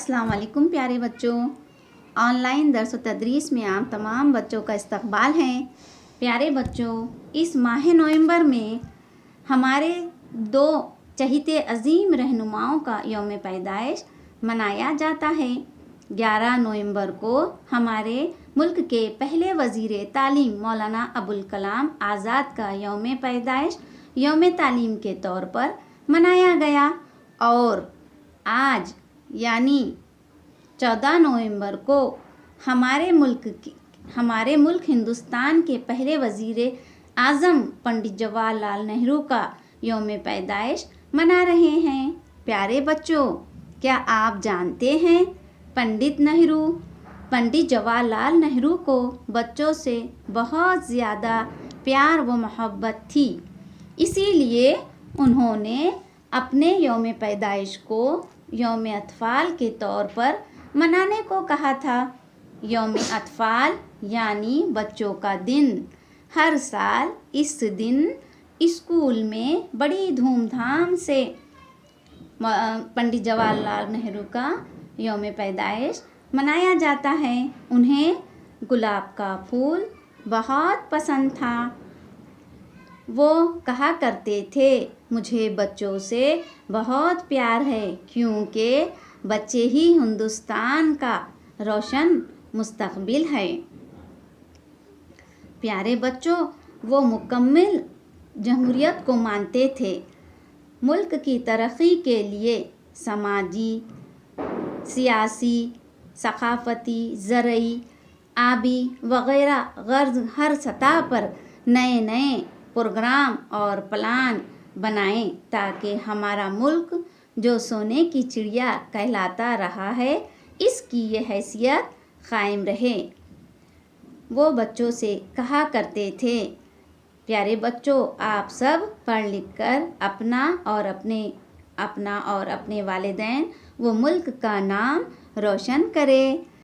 السلام علیکم پیارے بچوں، آن لائن درس و تدریس میں آپ تمام بچوں کا استقبال ہے۔ پیارے بچوں، اس ماہ نومبر میں ہمارے دو چہیتے عظیم رہنماؤں کا یوم پیدائش منایا جاتا ہے۔ 11 نومبر کو ہمارے ملک کے پہلے وزیر تعلیم مولانا ابوالکلام آزاد کا یوم پیدائش یوم تعلیم کے طور پر منایا گیا، اور آج یعنی 14 نومبر کو ہمارے ملک ہندوستان کے پہلے وزیر اعظم پنڈت جواہر لال نہرو کا یوم پیدائش منا رہے ہیں۔ پیارے بچوں، کیا آپ جانتے ہیں پنڈت جواہر لال نہرو کو بچوں سے بہت زیادہ پیار و محبت تھی، اسی لیے انہوں نے اپنے یوم پیدائش کو یوم اطفال کے طور پر منانے کو کہا تھا۔ یوم اطفال یعنی بچوں کا دن۔ ہر سال اس دن اسکول میں بڑی دھوم دھام سے پنڈت جواہر لال نہرو کا یوم پیدائش منایا جاتا ہے۔ انہیں گلاب کا پھول بہت پسند تھا۔ وہ کہا کرتے تھے، مجھے بچوں سے بہت پیار ہے، کیونکہ بچے ہی ہندوستان کا روشن مستقبل ہے۔ پیارے بچوں، وہ مکمل جمہوریت کو مانتے تھے۔ ملک کی ترقی کے لیے سماجی، سیاسی، ثقافتی، زرعی، آبی وغیرہ غرض ہر سطح پر نئے پروگرام اور پلان بنائیں تاکہ ہمارا ملک جو سونے کی چڑیا کہلاتا رہا ہے، اس کی یہ حیثیت قائم رہے۔ وہ بچوں سے کہا کرتے تھے، پیارے بچوں، آپ سب پڑھ لکھ کر اپنا اور اپنے والدین و ملک کا نام روشن کریں۔